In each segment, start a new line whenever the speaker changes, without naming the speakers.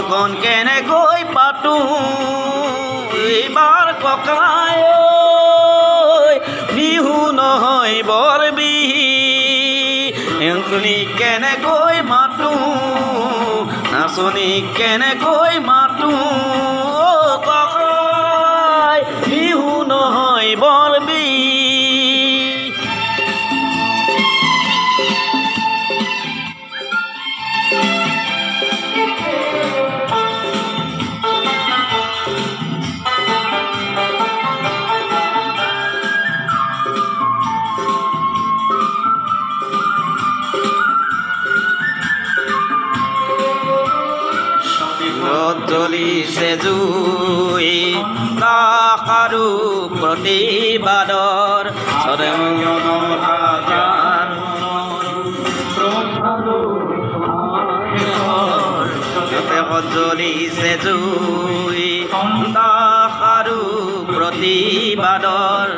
বিহুখন কেনেকৈ পাতো এইবাৰ ককাই বিহু নহয় বৰ বিহুনি কেনেকৈ মাতো নাচনি কেনেকৈ মাতো ককাই বিহু নহয় বৰ জ্বলিছে জুই আৰু প্ৰতিবাদৰ জ্বলিছে জুই আৰু প্ৰতিবাদৰ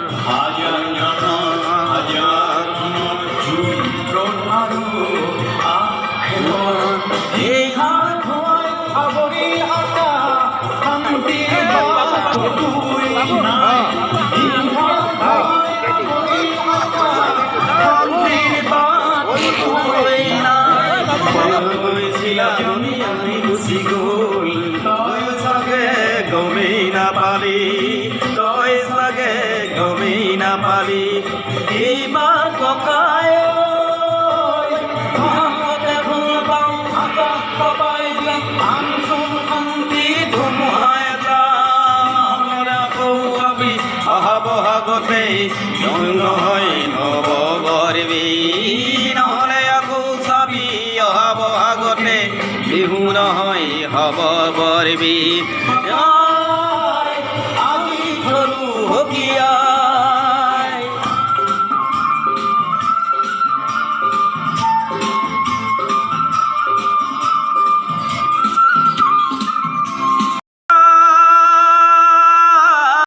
গমেই নাপালি তই চাগে গমেই নাপালি এইবাৰ ককাই ধুমুহাই বহাগতে নহয় নৱ গৰবি নহ'লে আকৌ চাবি অহা বহাগতে বিহু নহয় হ'ব বৰবি